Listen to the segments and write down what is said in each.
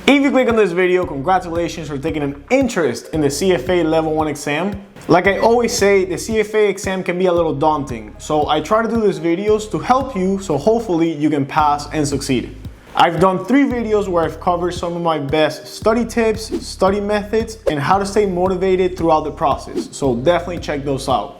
If you click on this video, congratulations for taking an interest in the CFA Level 1 exam. Like I always say, the CFA exam can be a little daunting, so I try to do these videos to help you, so hopefully you can pass and succeed. I've done 3 videos where I've covered some of my best study tips, study methods, and how to stay motivated throughout the process, so definitely check those out.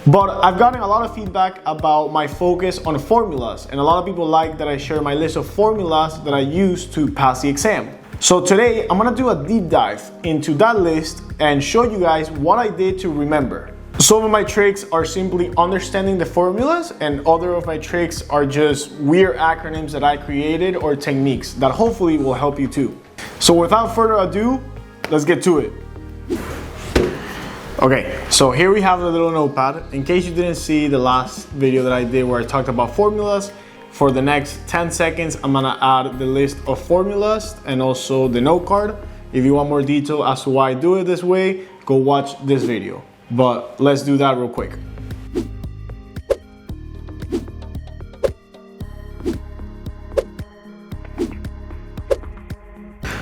But I've gotten a lot of feedback about my focus on formulas, and a lot of people like that I share my list of formulas that I use to pass the exam. So today I'm gonna do a deep dive into that list and show you guys what I did to remember. Some of my tricks are simply understanding the formulas, and other of my tricks are just weird acronyms that I created or techniques that hopefully will help you too. So without further ado, let's get to it. Okay, so here we have a little notepad. In case you didn't see the last video that I did where I talked about formulas, for the next 10 seconds, I'm gonna add the list of formulas and also the note card. If you want more detail as to why I do it this way, go watch this video. But let's do that real quick.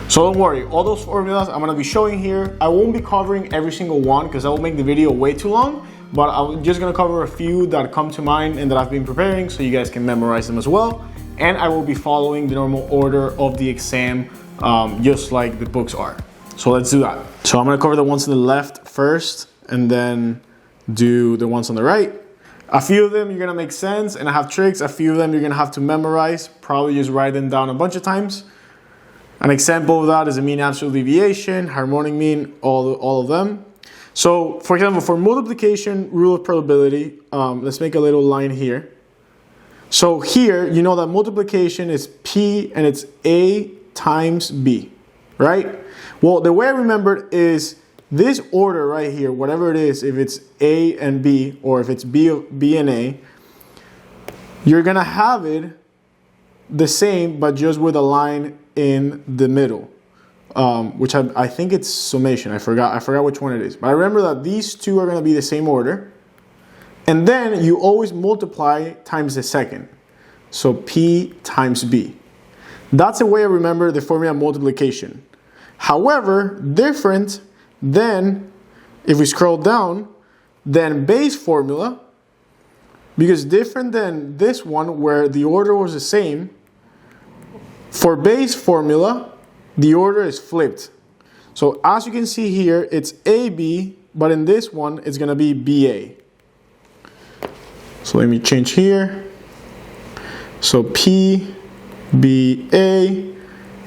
So don't worry, all those formulas I'm gonna be showing here, I won't be covering every single one because that will make the video way too long, but I'm just gonna cover a few that come to mind and that I've been preparing so you guys can memorize them as well. And I will be following the normal order of the exam, just like the books are. So let's do that. So I'm gonna cover the ones on the left first and then do the ones on the right. A few of them you're gonna make sense and I have tricks. A few of them you're gonna have to memorize, probably just write them down a bunch of times. An example of that is a mean absolute deviation, harmonic mean, all of them. So for example, for multiplication, rule of probability, let's make a little line here. So here, you know that multiplication is P and it's A times B, right? Well, the way I remembered is this order right here, whatever it is, if it's A and B, or if it's B and A, you're gonna have it the same, but just with a line in the middle, which I think it's summation. I forgot which one it is, but I remember that these two are going to be the same order, and then you always multiply times the second, so P times B. That's the way I remember the formula multiplication. However, different than if we scroll down, then base formula, because different than this one where the order was the same. For base formula, the order is flipped. So as you can see here, it's AB, but in this one, it's gonna be BA. So let me change here. So PBA,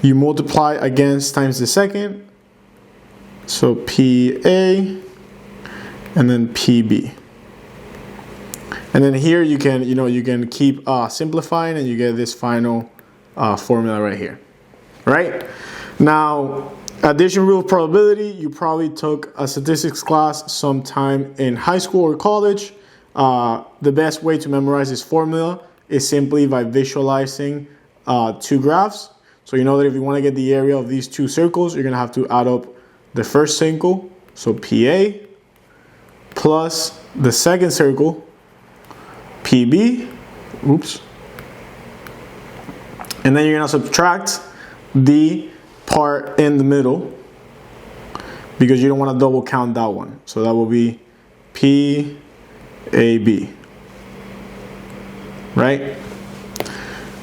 you multiply against times the second. So PA, and then PB. And then here you can keep simplifying and you get this final formula right here, right? Now, addition rule of probability, you probably took a statistics class sometime in high school or college. The best way to memorize this formula is simply by visualizing 2 graphs. So you know that if you want to get the area of these 2 circles, you're going to have to add up the first circle, so PA, plus the second circle, PB, oops. And then you're gonna subtract the part in the middle because you don't want to double count that one. So that will be PAB, right?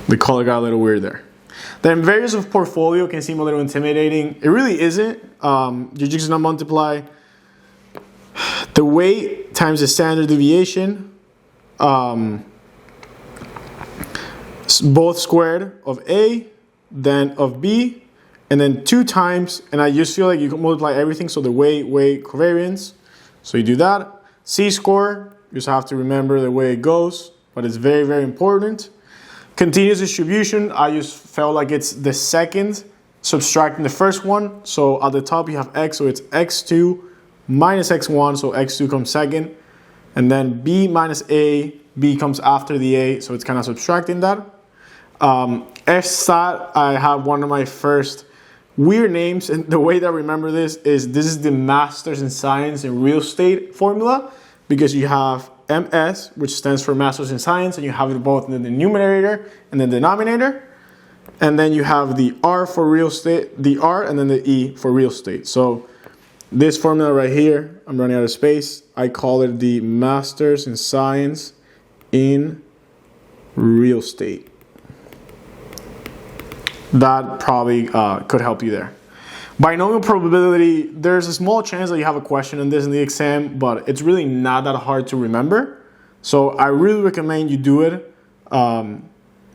The color got a little weird there. Then variance of portfolio can seem a little intimidating. It really isn't. You're just gonna multiply the weight times the standard deviation, both squared of A, then of B, and then 2 times, and I just feel like you can multiply everything, so the weight covariance. So you do that. C-score, you just have to remember the way it goes, but it's very, very important. Continuous distribution, I just felt like it's the second subtracting the first one. So at the top you have X, so it's X2 minus X1, so X2 comes second. And then B minus A, B comes after the A, so it's kind of subtracting that. F-stat, I have one of my first weird names, and the way that I remember this is the Masters in Science in Real Estate formula, because you have MS, which stands for Masters in Science, and you have it both in the numerator and the denominator. And then you have the R for real estate, the R and then the E for real estate. So this formula right here, I'm running out of space. I call it the Masters in Science in Real Estate. That probably could help you there. Binomial probability, there's a small chance that you have a question on this in the exam, but it's really not that hard to remember. So I really recommend you do it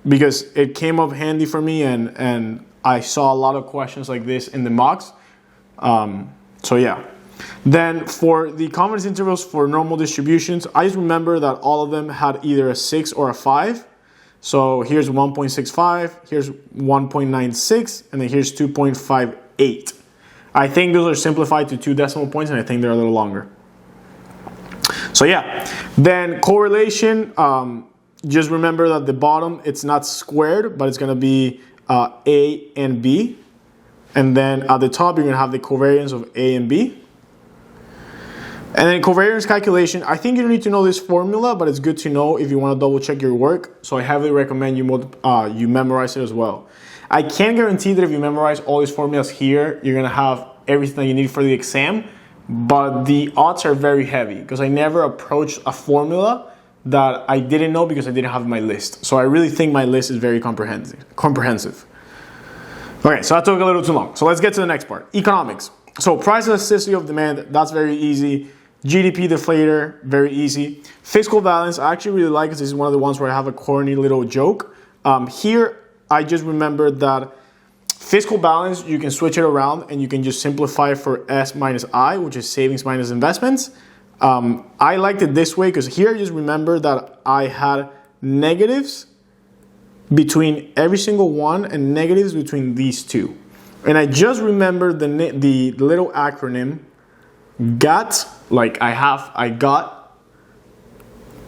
because it came up handy for me and I saw a lot of questions like this in the mocks. So yeah. Then for the confidence intervals for normal distributions, I just remember that all of them had either a 6 or a 5. So here's 1.65, here's 1.96, and then here's 2.58. I think those are simplified to 2 decimal points, and I think they're a little longer. So yeah, then correlation, just remember that the bottom, it's not squared, but it's going to be A and B. And then at the top, you're going to have the covariance of A and B. And then covariance calculation, I think you don't need to know this formula, but it's good to know if you want to double check your work. So I heavily recommend you memorize it as well. I can't guarantee that if you memorize all these formulas here, you're going to have everything that you need for the exam, but the odds are very heavy because I never approached a formula that I didn't know because I didn't have my list. So I really think my list is very comprehensive. Okay, so that took a little too long. So let's get to the next part, economics. So price elasticity of demand, that's very easy. GDP deflator, very easy. Fiscal balance, I actually really like this. This is one of the ones where I have a corny little joke. Here, I just remembered that fiscal balance, you can switch it around and you can just simplify for S minus I, which is savings minus investments. I liked it this way because here I just remember that I had negatives between every single one and negatives between these two. And I just remembered the little acronym GOT, like I got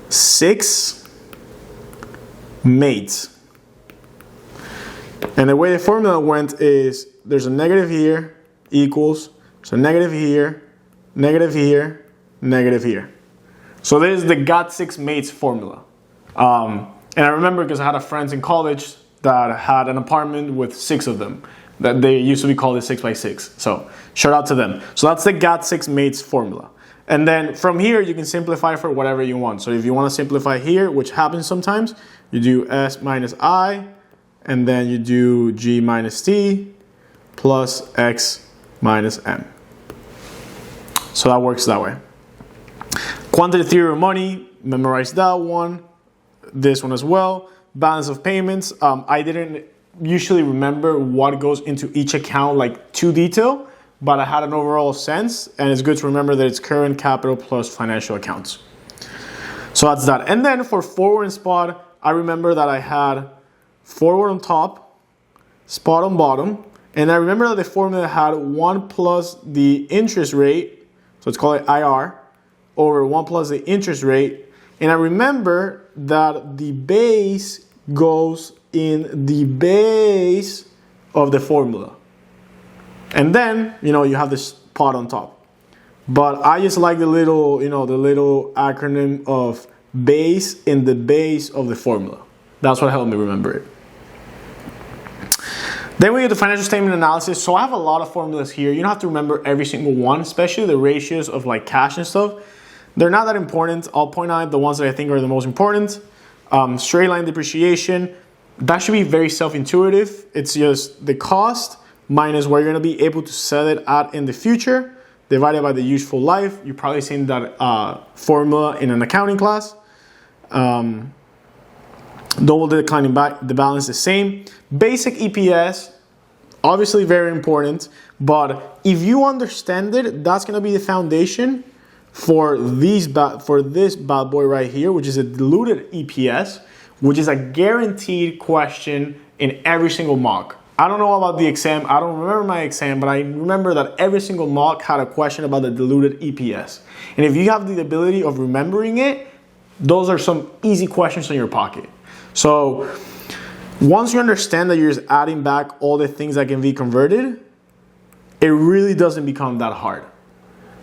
6 mates. And the way the formula went is there's a negative here equals, so negative here, negative here, negative here. So this is the got 6 mates formula. And I remember because I had a friend in college that had an apartment with 6 of them. That they used to be called a 6x6. So shout out to them. So that's the got 6 mates formula. And then from here, you can simplify for whatever you want. So if you want to simplify here, which happens sometimes, you do S minus I, and then you do G minus T plus X minus M. So that works that way. Quantitative theory of money, memorize that one. This one as well. Balance of payments. I didn't usually remember what goes into each account like to detail, but I had an overall sense, and it's good to remember that it's current capital plus financial accounts. So that's that. And then for forward and spot, I remember that I had forward on top, spot on bottom, and I remember that the formula had 1 plus the interest rate, so let's call it IR, over 1 plus the interest rate, and I remember that the base goes in the base of the formula. And then, you have the spot on top. But I just like the little, the little acronym of base in the base of the formula. That's what helped me remember it. Then we get the financial statement analysis. So I have a lot of formulas here. You don't have to remember every single one, especially the ratios of like cash and stuff. They're not that important. I'll point out the ones that I think are the most important. Straight line depreciation. That should be very self-intuitive. It's just the cost minus what you're going to be able to sell it at in the future, divided by the useful life. You've probably seen that formula in an accounting class. Double declining the balance the same. Basic EPS, obviously very important, but if you understand it, that's going to be the foundation for this bad boy right here, which is a diluted EPS, which is a guaranteed question in every single mock. I don't know about the exam. I don't remember my exam, but I remember that every single mock had a question about the diluted EPS. And if you have the ability of remembering it, those are some easy questions in your pocket. So once you understand that you're just adding back all the things that can be converted, it really doesn't become that hard.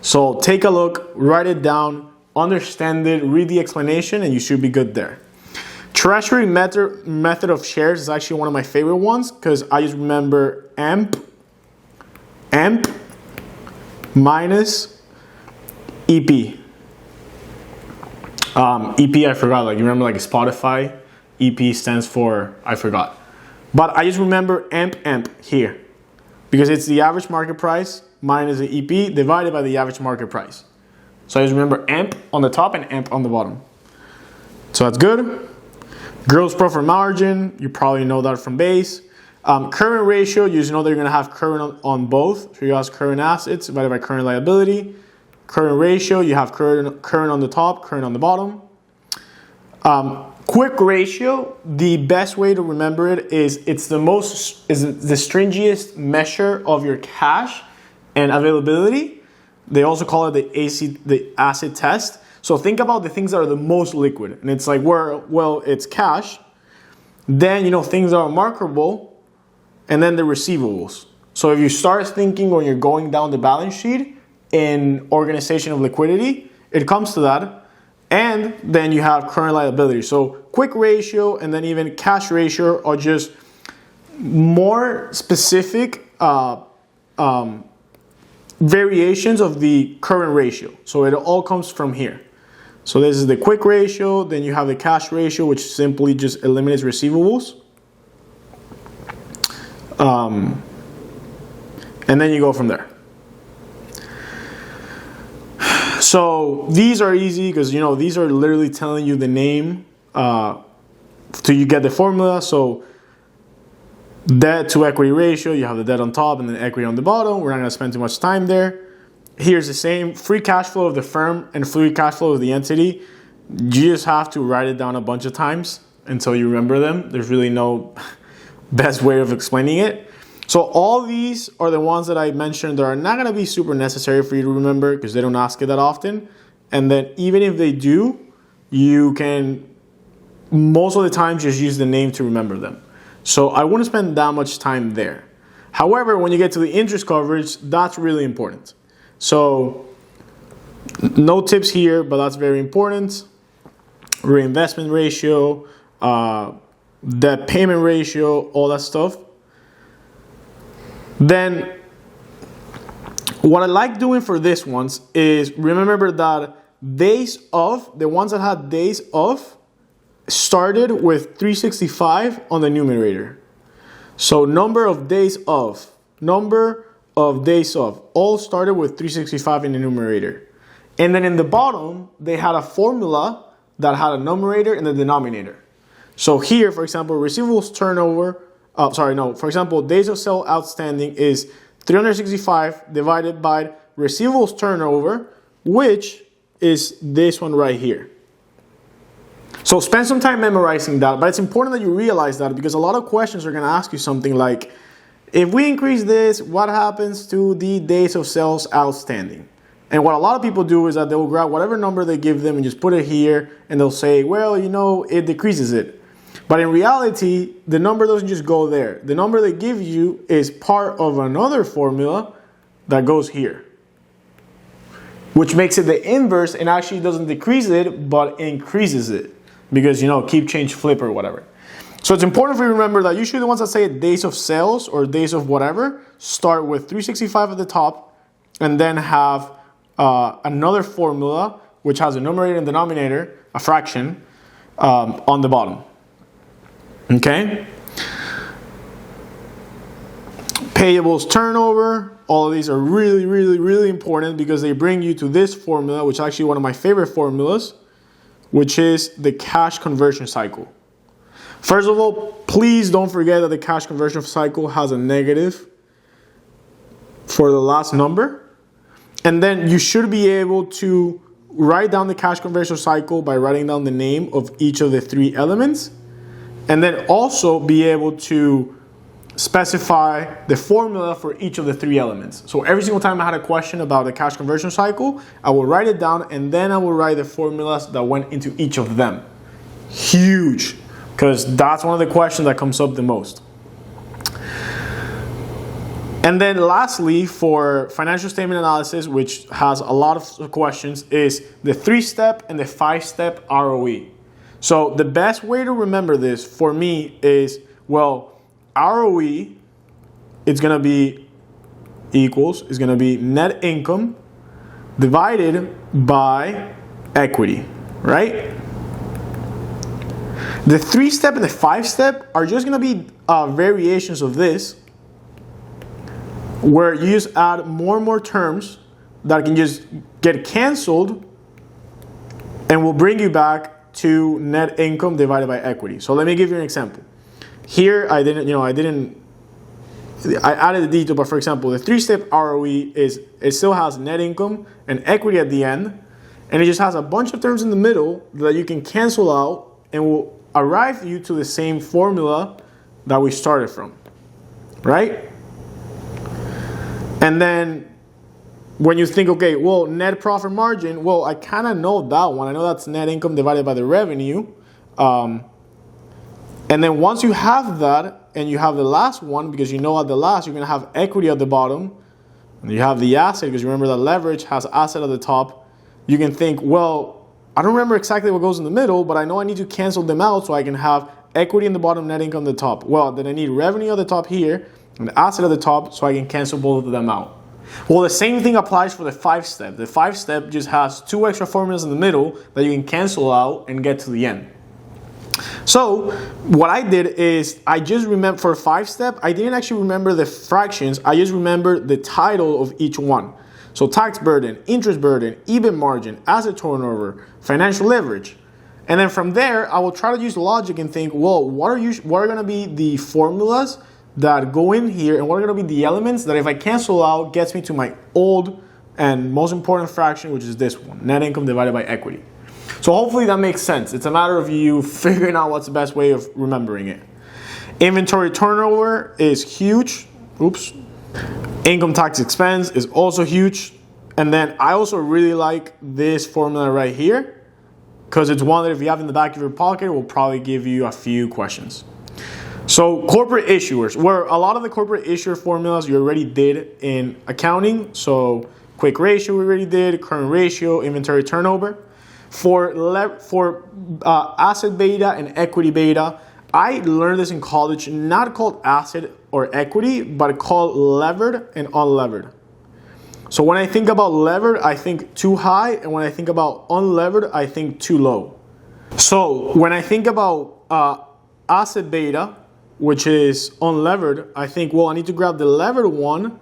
So take a look, write it down, understand it, read the explanation, and you should be good there. Treasury method of shares is actually one of my favorite ones because I just remember amp minus EP. EP, I forgot, like you remember like Spotify, EP stands for, I forgot. But I just remember amp here because it's the average market price minus the EP divided by the average market price. So I just remember amp on the top and amp on the bottom. So that's good. Gross profit margin, you probably know that from base. Current ratio, you just know that you're gonna have current on both. So you have current assets divided by current liability. Current ratio, you have current on the top, current on the bottom. Quick ratio, the best way to remember it is it's the stringiest measure of your cash and availability. They also call it the acid test. So think about the things that are the most liquid, and it's like well, it's cash. Then things that are marketable, and then the receivables. So if you start thinking when you're going down the balance sheet in organization of liquidity, it comes to that. And then you have current liability. So quick ratio and then even cash ratio are just more specific variations of the current ratio. So it all comes from here. So this is the quick ratio. Then you have the cash ratio, which simply just eliminates receivables. And then you go from there. So these are easy because these are literally telling you the name till you get the formula. So debt to equity ratio, you have the debt on top and then equity on the bottom. We're not going to spend too much time there. Here's the same free cash flow of the firm and free cash flow of the entity. You just have to write it down a bunch of times until you remember them. There's really no best way of explaining it. So all these are the ones that I mentioned that are not going to be super necessary for you to remember because they don't ask it that often. And then even if they do, you can most of the time just use the name to remember them. So I wouldn't spend that much time there. However, when you get to the interest coverage, that's really important. So no tips here, but that's very important. Reinvestment ratio, debt payment ratio, all that stuff. Then what I like doing for this ones is remember that days of, the ones that had days of started with 365 on the numerator. So number of days of all started with 365 in the numerator. And then in the bottom, they had a formula that had a numerator and a denominator. So here, for example, receivables turnover, for example, days of sale outstanding is 365 divided by receivables turnover, which is this one right here. So spend some time memorizing that, but it's important that you realize that because a lot of questions are going to ask you something like, if we increase this, what happens to the days of sales outstanding? And what a lot of people do is that they will grab whatever number they give them and just put it here, and they'll say, well, it decreases it. But in reality, the number doesn't just go there. The number they give you is part of another formula that goes here, which makes it the inverse and actually doesn't decrease it, but increases it because, keep, change, flip or whatever. So it's important for you to remember that usually the ones that say days of sales or days of whatever start with 365 at the top and then have another formula which has a numerator and denominator, a fraction, on the bottom. Okay? Payables turnover, all of these are really, really, really important because they bring you to this formula, which is actually one of my favorite formulas, which is the cash conversion cycle. First of all, please don't forget that the cash conversion cycle has a negative for the last number. And then you should be able to write down the cash conversion cycle by writing down the name of each of the three elements. And then also be able to specify the formula for each of the three elements. So every single time I had a question about the cash conversion cycle, I will write it down and then I will write the formulas that went into each of them. Huge, because that's one of the questions that comes up the most. And then lastly, for financial statement analysis, which has a lot of questions, is the 3-step and the 5-step ROE. So the best way to remember this for me is, ROE is going to be is going to be net income divided by equity, right? The 3-step and the 5-step are just going to be variations of this, where you just add more and more terms that can just get canceled and will bring you back to net income divided by equity. So let me give you an example. Here I added the detail, but for example, the 3-step ROE it still has net income and equity at the end, and it just has a bunch of terms in the middle that you can cancel out and will arrive you to the same formula that we started from, right? And then when you think, okay, well, net profit margin, well, I kind of know that one. I know that's net income divided by the revenue. And then once you have that, and you have the last one, because you know at the last, you're going to have equity at the bottom, and you have the asset, because remember that leverage has asset at the top. You can think, well, I don't remember exactly what goes in the middle, but I know I need to cancel them out so I can have equity in the bottom, net income at the top. Well, then I need revenue at the top here, and asset at the top, so I can cancel both of them out. Well, the same thing applies for the 5-step. The 5-step just has 2 extra formulas in the middle that you can cancel out and get to the end. So what I did is I just remember for 5-step, I didn't actually remember the fractions. I just remember the title of each one. So tax burden, interest burden, EBIT margin, asset turnover, financial leverage. And then from there, I will try to use logic and think, well, what are going to be the formulas that go in here, and what are going to be the elements that if I cancel out gets me to my old and most important fraction, which is this one, net income divided by equity. So hopefully that makes sense. It's a matter of you figuring out what's the best way of remembering it. Inventory turnover is huge. Oops. Income tax expense is also huge. And then I also really like this formula right here, because it's one that if you have in the back of your pocket, will probably give you a few questions. So corporate issuers, where a lot of the corporate issuer formulas you already did in accounting. So quick ratio we already did, current ratio, inventory turnover. For asset beta and equity beta, I learned this in college, not called asset or equity, but called levered and unlevered. So when I think about levered, I think too high, and when I think about unlevered, I think too low. So when I think about asset beta, which is unlevered, I think, well, I need to grab the levered one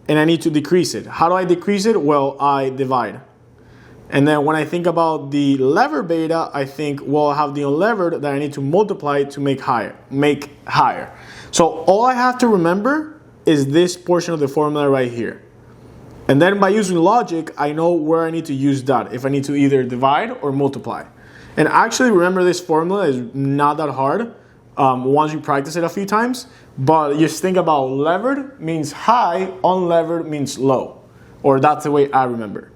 and I need to decrease it. How do I decrease it? Well, I divide. And then when I think about the lever beta, I think, well, I have the unlevered that I need to multiply to make higher. So all I have to remember is this portion of the formula right here. And then by using logic, I know where I need to use that, if I need to either divide or multiply. And actually remember, this formula is not that hard once you practice it a few times. But just think about levered means high, unlevered means low. Or that's the way I remember.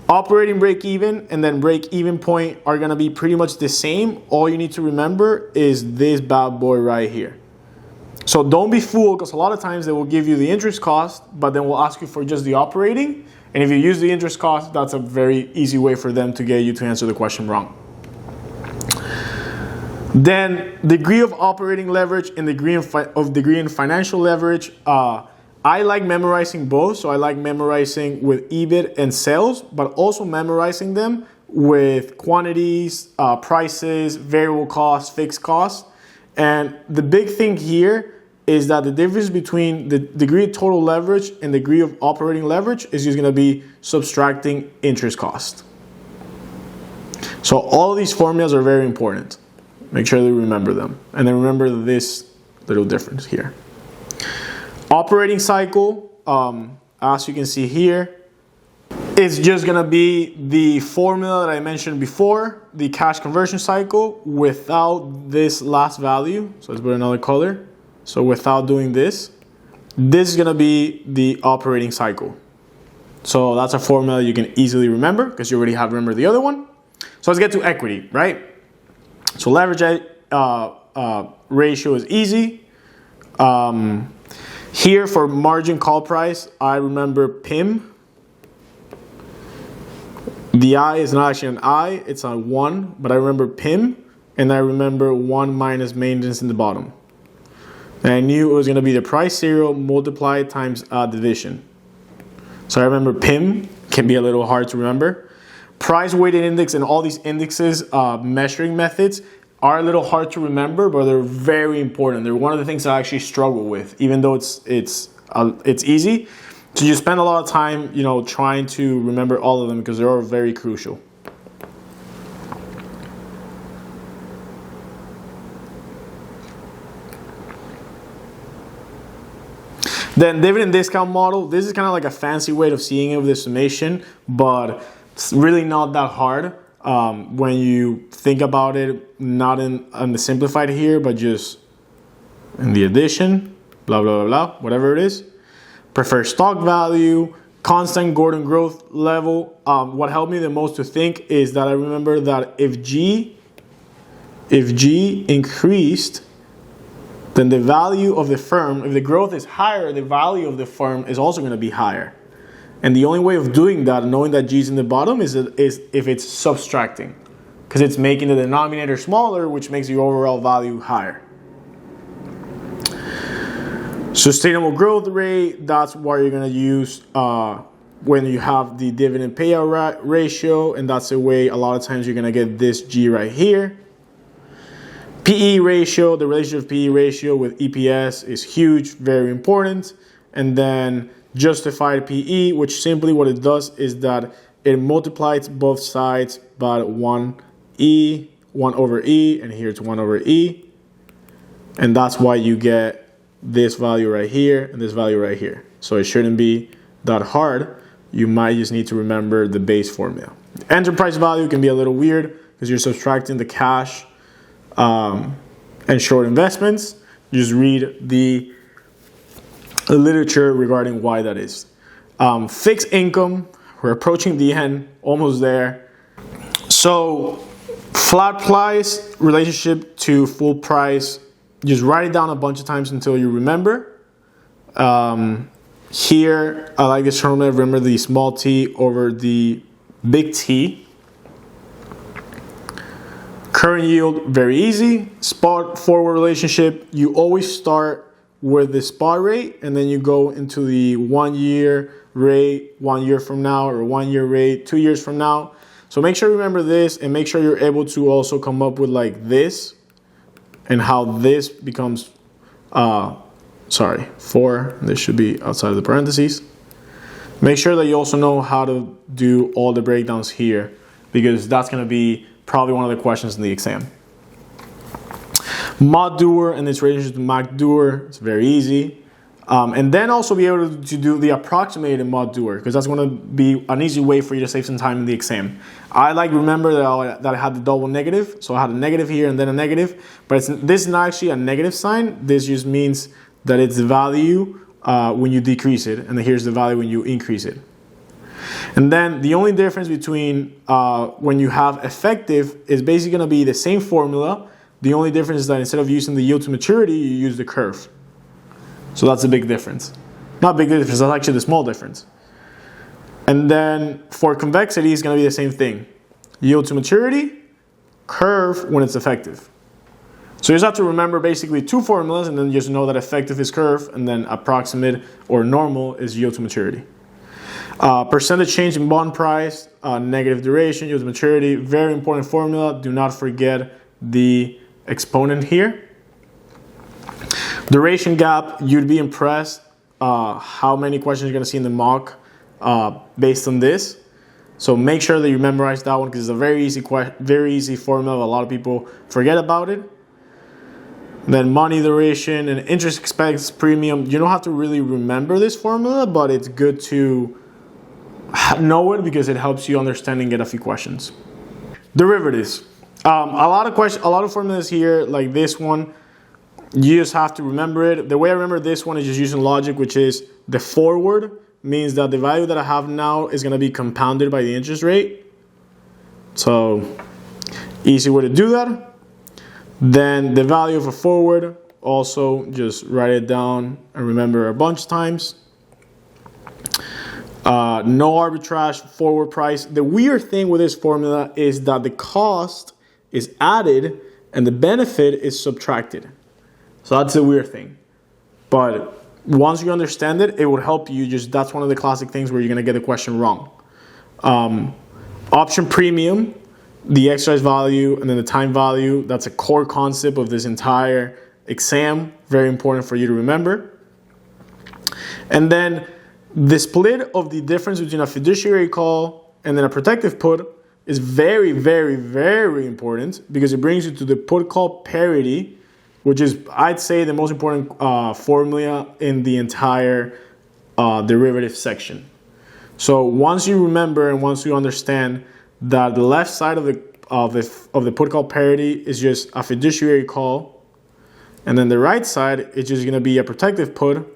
Operating break even and then break even point are going to be pretty much the same. All you need to remember is this bad boy right here. So don't be fooled, because a lot of times they will give you the interest cost, but then we'll ask you for just the operating. And if you use the interest cost, that's a very easy way for them to get you to answer the question wrong. Then degree of operating leverage and degree in financial leverage. I like memorizing both. So I like memorizing with EBIT and sales, but also memorizing them with quantities, prices, variable costs, fixed costs. And the big thing here is that the difference between the degree of total leverage and degree of operating leverage is just going to be subtracting interest cost. So all of these formulas are very important. Make sure that you remember them. And then remember this little difference here. Operating cycle, as you can see here, is just going to be the formula that I mentioned before, the cash conversion cycle, without this last value. So let's put another color. So without doing this is going to be the operating cycle. So that's a formula you can easily remember because you already have remembered the other one. So let's get to equity, right? So leverage ratio is easy. Here for margin call price, I remember PIM. The I is not actually an I, it's a 1, but I remember PIM, and I remember 1 minus maintenance in the bottom. And I knew it was going to be the price serial multiplied times division. So I remember PIM can be a little hard to remember. Price weighted index and all these indexes, measuring methods are a little hard to remember, but they're very important. They're one of the things I actually struggle with, even though it's easy. So you spend a lot of time, trying to remember all of them because they're all very crucial. Then dividend discount model. This is kind of like a fancy way of seeing it with the summation, but it's really not that hard when you think about it, not on the simplified here, but just in the addition, blah, blah, blah, blah, whatever it is. Preferred stock value, constant Gordon growth level. What helped me the most to think is that I remember that if G increased, then the value of the firm, if the growth is higher, the value of the firm is also going to be higher. And the only way of doing that, knowing that G is in the bottom, is if it's subtracting, because it's making the denominator smaller, which makes the overall value higher. Sustainable growth rate, that's what you're going to use when you have the dividend payout ratio, and that's the way a lot of times you're going to get this G right here. PE ratio, the relationship of PE ratio with EPS is huge, very important. And then justified PE, which simply what it does is that it multiplies both sides by 1 over E, and here it's 1 over E. And that's why you get this value right here and this value right here. So it shouldn't be that hard. You might just need to remember the base formula. Enterprise value can be a little weird because you're subtracting the cash and short investments. Just read the literature regarding why that is. Fixed income, we're approaching the end, almost there. So flat price relationship to full price, just write it down a bunch of times until you remember. Here, I like this formula, remember the small t over the big T. Current yield, very easy. Spot forward relationship, you always start with the spot rate and then you go into the 1 year rate 1 year from now, or 1 year rate 2 years from now. So make sure you remember this, and make sure you're able to also come up with like this and how this becomes, this should be outside of the parentheses. Make sure that you also know how to do all the breakdowns here, because that's going to be probably one of the questions in the exam. Mod Doer and its relationship to Mac Doer, it's very easy. And then also be able to do the approximated Mod Doer, because that's going to be an easy way for you to save some time in the exam. I remember that I had the double negative, so I had a negative here and then a negative, but this is not actually a negative sign. This just means that it's the value when you decrease it, and then here's the value when you increase it. And then the only difference between when you have effective is basically going to be the same formula. The only difference is that instead of using the yield to maturity, you use the curve. So that's a big difference. Not big difference, that's actually the small difference. And then for convexity, it's going to be the same thing. Yield to maturity, curve when it's effective. So you just have to remember basically two formulas, and then just know that effective is curve, and then approximate or normal is yield to maturity. Percentage change in bond price, negative duration, yield to maturity, very important formula. Do not forget the exponent here. Duration gap, you'd be impressed how many questions you're going to see in the mock based on this. So make sure that you memorize that one, because it's a very easy formula. A lot of people forget about it. Then money duration and interest expense premium. You don't have to really remember this formula, but it's good to know it because it helps you understand and get a few questions. Derivatives. A lot of formulas here, like this one, you just have to remember it. The way I remember this one is just using logic, which is the forward means that the value that I have now is going to be compounded by the interest rate. So easy way to do that. Then the value of a forward, also just write it down and remember a bunch of times. No arbitrage, forward price. The weird thing with this formula is that the cost is added and the benefit is subtracted. So that's the weird thing. But once you understand it, it would help you. Just that's one of the classic things where you're going to get the question wrong. Option premium, the exercise value, and then the time value. That's a core concept of this entire exam. Very important for you to remember. And then the split of the difference between a fiduciary call and then a protective put is very, very, very important because it brings you to the put call parity, which is, I'd say, the most important formula in the entire derivative section. So once you remember and once you understand that the left side of the put call parity is just a fiduciary call, and then the right side is just going to be a protective put,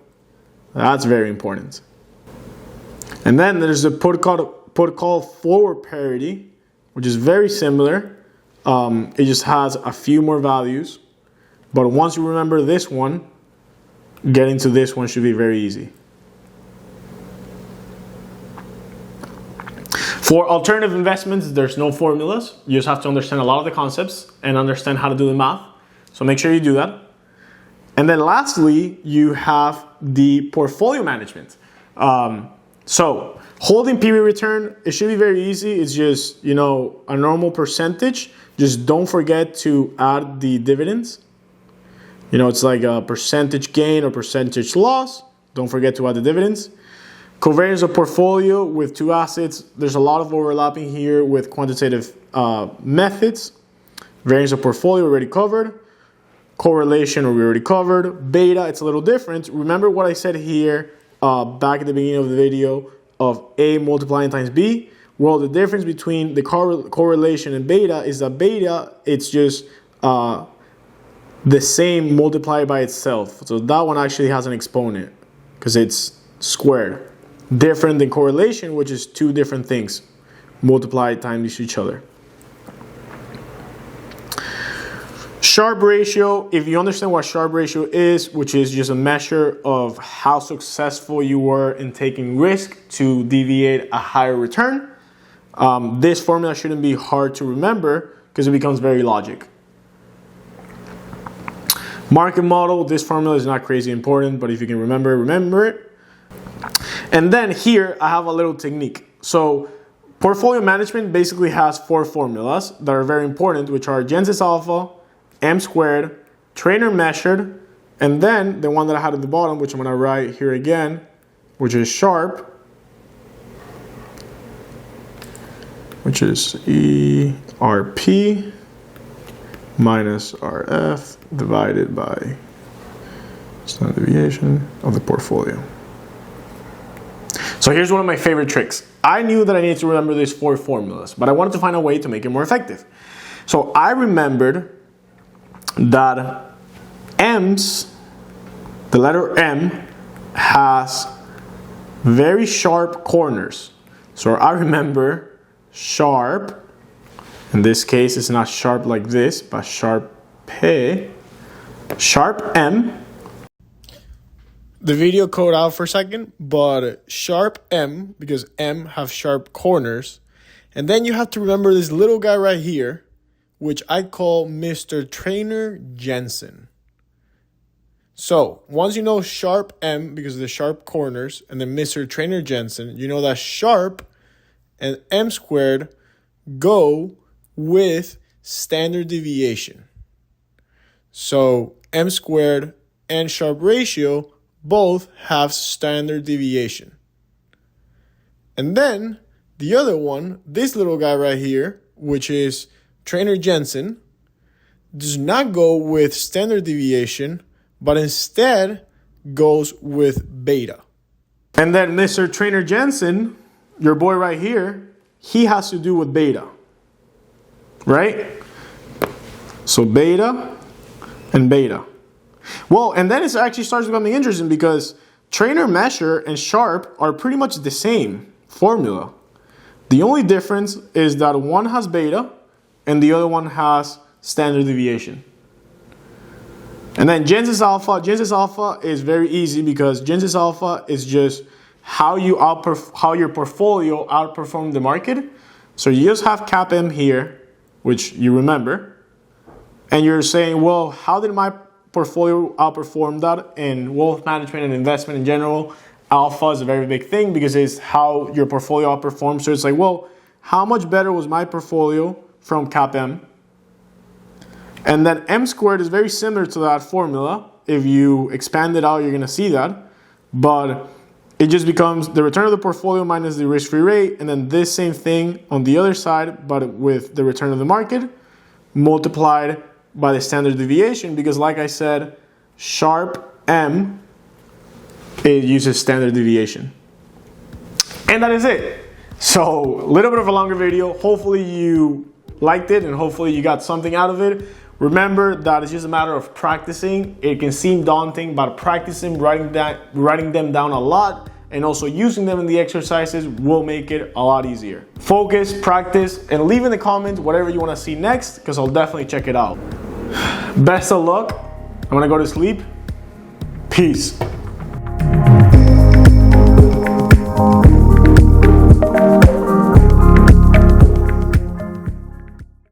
that's very important. And then there's the put call forward parity, which is very similar. It just has a few more values. But once you remember this one, getting to this one should be very easy. For alternative investments, there's no formulas. You just have to understand a lot of the concepts and understand how to do the math. So make sure you do that. And then lastly, you have the portfolio management. So holding PV return, it should be very easy. It's just, a normal percentage. Just don't forget to add the dividends. It's like a percentage gain or percentage loss. Don't forget to add the dividends. Covariance of portfolio with two assets. There's a lot of overlapping here with quantitative methods. Variance of portfolio already covered. Correlation we already covered. Beta, it's a little different. Remember what I said here back at the beginning of the video of A multiplying times B? Well, the difference between the correlation and beta is that beta, it's just the same multiplied by itself. So that one actually has an exponent because it's squared. Different than correlation, which is two different things multiplied times each other. Sharpe ratio, if you understand what Sharpe ratio is, which is just a measure of how successful you were in taking risk to deviate a higher return, this formula shouldn't be hard to remember because it becomes very logic. Market model, this formula is not crazy important, but if you can remember it. And then here I have a little technique. So portfolio management basically has four formulas that are very important, which are Jensen's alpha, M squared, trainer measured, and then the one that I had at the bottom, which I'm going to write here again, which is Sharpe, which is ERP minus RF divided by standard deviation of the portfolio. So here's one of my favorite tricks. I knew that I needed to remember these four formulas, but I wanted to find a way to make it more effective. So I remembered that the letter M has very sharp corners. So I remember sharp, in this case it's not sharp like this, but sharp M. The video code out for a second, but sharp M, because M have sharp corners. And then you have to remember this little guy right here, which I call Mr. Trainer Jensen. So once you know sharp M, because of the sharp corners, and then Mr. Trainer Jensen, you know that sharp and M squared go with standard deviation. So M squared and Sharpe ratio both have standard deviation. And then the other one, this little guy right here, which is Trainer Jensen, does not go with standard deviation, but instead goes with beta. And then Mr. Trainer Jensen, your boy right here, he has to do with beta, right? So beta and beta. Well, and then it actually starts becoming interesting because trainer measure and Sharpe are pretty much the same formula. The only difference is that one has beta and the other one has standard deviation. And then Jensen's alpha is very easy because Jensen's alpha is just how your portfolio outperformed the market. So you just have CAPM here, which you remember, and you're saying, well, how did my portfolio outperformed that, and wealth management and investment in general, alpha is a very big thing because it's how your portfolio outperforms. So it's like, well, how much better was my portfolio from CAPM? And then M squared is very similar to that formula. If you expand it out, you're going to see that. But it just becomes the return of the portfolio minus the risk-free rate, and then this same thing on the other side, but with the return of the market multiplied by the standard deviation, because like I said, sharp M, it uses standard deviation. And that is it. So a little bit of a longer video. Hopefully you liked it and hopefully you got something out of it. Remember that it's just a matter of practicing. It can seem daunting, but practicing, writing them down a lot, and also using them in the exercises will make it a lot easier. Focus, practice, and leave in the comments whatever you want to see next, because I'll definitely check it out. Best of luck. I'm gonna go to sleep. Peace.